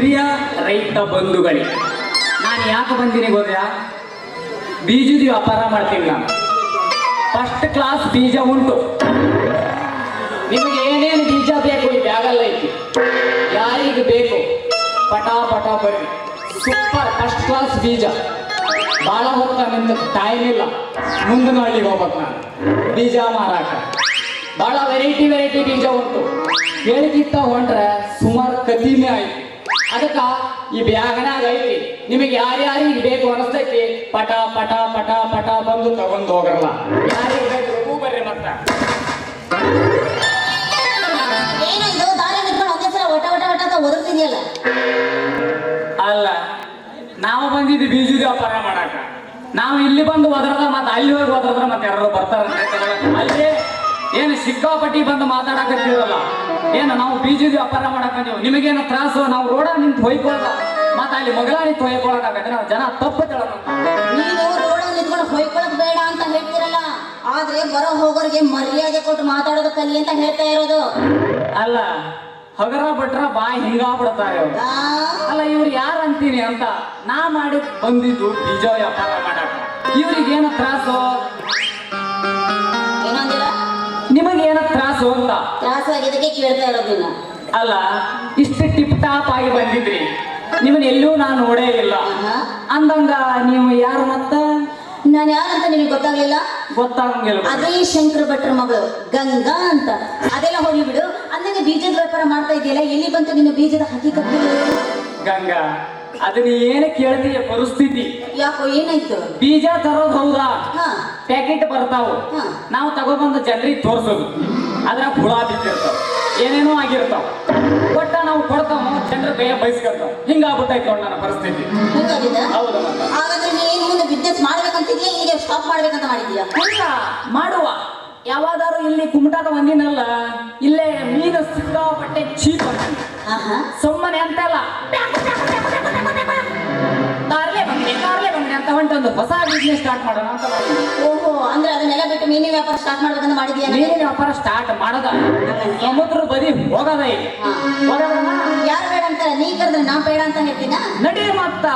ಪ್ರಿಯ ರೈತ ಬಂಧುಗಳೇ, ನಾನು ಯಾಕೆ ಬಂದೀನಿ ಗೊತ್ತಾ? ಬೀಜದ ವ್ಯಾಪಾರ ಮಾಡ್ತೀನಿ ನಾನು. ಫಸ್ಟ್ ಕ್ಲಾಸ್ ಬೀಜ ಉಂಟು. ನಿಮಗೆ ಏನೇನು ಬೀಜ ಬೇಕು ಈ ಬ್ಯಾಗಲ್ಲ ಐತಿ. ಯಾರಿಗೆ ಬೇಕು ಪಟ ಪಟ ಬರ್ರಿ. ಸೂಪರ್ ಫಸ್ಟ್ ಕ್ಲಾಸ್ ಬೀಜ. ಭಾಳ ಹೊತ್ತ ನಿಮ್ದು ಟೈಮ್ ಇಲ್ಲ. ಮುಂದಿನ ಹಳ್ಳಿಗೆ ಹೋಗ್ಬೇಕು ನಾನು ಬೀಜ ಮಾರಾಟ. ಭಾಳ ವೆರೈಟಿ ಬೀಜ ಉಂಟು. ಹೇಳಿಕಿತ್ತ ಹೊಂಟ್ರೆ ಸುಮಾರು ಕದಿಮೆ ಆಯ್ತು. ಅದಕ್ಕೆ ಈ ಬ್ಯಾಗನಾಗ ಐತಿ. ನಿಮಗೆ ಯಾರ್ಯಾರಿಗೆ ಬೇಕು ಅನಿಸ್ತೈತಿ ಪಟ ಪಟ ಪಟ ಪಟ ಬಂದು ತಗೊಂಡು ಹೋಗಲ್ಲ. ಯಾರಿಗೆ ಬೇಕು ಬರ್ರಿ. ಮತ್ತ ಏನಿದು ದಾರಿ ನಿಂತ್ಕೊಂಡು ಒಂದೇ ಸಲ ಒಟ ಒಟ ಒಟ ಅಂತ ಒದರ್ತಿದ್ಯಲ್ಲ? ಅಲ್ಲ, ನಾವು ಬಂದಿದ್ದು ಬೀಜದ ವ್ಯಾಪಾರ ಮಾಡಾಕ. ನಾವು ಇಲ್ಲಿ ಬಂದು ಒದರದ ಮತ್ತೆ ಅಲ್ಲಿ ಹೋಗಿ ಒದರದ್ರ ಮತ್ತೆ ಯಾರು ಬರ್ತಾರಂತೆ. ಅಲ್ಲಿ ಏನು ಸಿಕ್ಕಾಪಟ್ಟಿ ಬಂದು ಮಾತಾಡಕತ್ತಿರಲ್ಲ. ಏನು ನಾವು ಬೀಜದ ವ್ಯಾಪಾರ ಮಾಡಕ್ ಬಂದೀವಿ. ನಿಮಗೇನು ತ್ರಾಸು? ನಾವು ರೋಡ ನಿಂತು ಹೊಯ್ಕೊಳ್ಳ ಮತ್ತೆ ಅಲ್ಲಿ ಮಗಳ ನಿಂತು ಹೊಯ್ಕೊಳಕಾಗತ್ತೆ. ನಾವು ಜನ ತಪ್ಪು ತಿಳಕ. ನೀವು ರೋಡ್ ನಿಂತ್ಕೊಂಡು ಹೊಯ್ಕೊಳಕ್ ಬೇಡ ಅಂತ ಹೇಳ್ತಿರಲ್ಲ, ಆದ್ರೆ ಬರೋ ಹೋಗೋರಿಗೆ ಮರ್ಯಾದೆ ಕೊಟ್ಟು ಮಾತಾಡೋದು ಕಲಿ ಅಂತ ಹೇಳ್ತಾ ಇರೋದು. ಅಲ್ಲ, ಹಗರ ಬಿಟ್ರ ಬಾಯಿ ಹಿಂಗಾಗ್ಬಿಡ್ತಾರೆ ಅವ್ರು. ಆ, ಅಲ್ಲ, ಇವ್ರು ಯಾರು ಅಂತೀನಿ ಅಂತ ನಾ ಮಾಡಿ ಬಂದಿದ್ದು ಬೀಜ ವ್ಯಾಪಾರ ಮಾಡಾಕ. ಇವ್ರಿಗೇನ ತ್ರಾಸು? ಏನಂದಿಲ್ಲ? ನಿಮಗೇನ ತ್ರಾಸು ಅಂತ? ತ್ರಾಸಾಗಿದ್ದಕ್ಕೆ ಕೇಳ್ತಾ ಇರೋದಿಲ್ಲ. ಅಲ್ಲ, ಇಷ್ಟು ಟಿಪ್ ಟಾಪ್ ಆಗಿ ಬಂದಿದ್ರಿ. ನಿಮ್ಮನ್ನ ಎಲ್ಲೂ ನಾನು ನೋಡೇ ಇಲ್ಲ ಅಂದಂಗ ನೀವು ಯಾರು? ಮತ್ತ ನಾನು ಯಾರಂತ ನಿಮಗೆ ಗೊತ್ತಾಗ್ಲಿಲ್ಲ? ಗೊತ್ತಾಗಂಗಿಲ್ಲ. ಅದೇ ಶಂಕರ ಭಟ್ರ ಮಗಳು ಗಂಗಾ ಅಂತ. ಅದೆಲ್ಲ ಹೋಗ್ಲಿ ಬಿಡು. ಅಂದಂಗೆ ಬೀಜದ ವ್ಯಾಪಾರ ಮಾಡ್ತಾ ಇದೆಯಲ್ಲ, ಎಲ್ಲಿ ಬಂತು ನಿನ್ನ ಬೀಜದ ಹಕ್ಕಿಕಟ್ಟು? ಗಂಗಾ, ಅದನ್ನ ಏನು ಕೇಳ್ತೀಯ ಪರಿಸ್ಥಿತಿ? ಯಾಕೋ ಏನಾಯ್ತು? ಬೀಜ ತರೋದು ಹೌದಾ? ಹಾ ಪ್ಯಾಕೆಟ್ ಬರ್ತಾವು. ಹಾ. ನಾವು ತಗೊಬಂದು ಜನರಿಗೆ ತೋರ್ಸೋದು. ಅದ್ರಾಗ ಹುಳ ಬಿದ್ದಿರ್ತಾವ, ಏನೇನೋ ಆಗಿರ್ತಾವ. ಒಟ್ಟ ನಾವು ಕೊಡ್ತಾವ, ಜನರ ಕೈಯ ಬಯಸ್ಕೊತಾವ. ಹಿಂಗಾಗ್ಬಿಟ್ಟೈತೆ ನೋಡಿ ನನ್ನ ಪರಿಸ್ಥಿತಿ. ಹಿಂಗಾಗಿದ್ದ? ಹೌದು. ಮತ್ತೆ ಹಾಗಾದ್ರೆ ನೀನು ಮುಂದೆ ಬಿಸ್ನೆಸ್ ಮಾಡ್ಬೇಕಂತಿದ್ಯಾ, ಈಗ ಸ್ಟಾಪ್ ಮಾಡ್ಬೇಕಂತ ಮಾಡಿದ್ಯಾ? ಇಲ್ಲ, ಮಾಡುವ. ಯಾವಾದಾರು ಇಲ್ಲಿ ಕುಮಟಾದ ಬಂದಿನಲ್ಲ, ಇಲ್ಲೇ ಮೀನು ಸಿಕ್ಕಾಪಟ್ಟೆ ಚೀಪ್ ಅಂತ. ಆಹಾ. ಸುಮ್ಮನೆ ಅಂತಲ್ಲ, ಕಾರ್ಲೆ ಬಂದೆ ಅಂತ ಹೊಂಟೊಂದು ಹೊಸ ಬಿಸ್ನೆಸ್ ಸ್ಟಾರ್ಟ್ ಮಾಡೋಣ ಅಂತ ಮಾಡಿದ್ವಿ. ಓಹೋ, ಅಂದ್ರೆ ಅದನ್ನೆಲ್ಲ ಬಿಟ್ಟು ಮೀನಿನ ವ್ಯಾಪಾರ ಸ್ಟಾರ್ಟ್ ಮಾಡ್ಬೇಕಂತ ಮಾಡಿದ್ಯಾ? ಮೀನಿನ ವ್ಯಾಪಾರ ಸ್ಟಾರ್ಟ್ ಮಾಡೋದ, ಸಮುದ್ರ ಬದಿ ಹೋಗದ ಈಗ. ಯಾರು ಬೇಡ ಅಂತಾರೆ? ನೀ ಕರೆದ್ರೆ ನಾ ಬೇಡ ಅಂತ ಹೇಳ್ತೀನ? ನಡಿ ಮತ್ತ.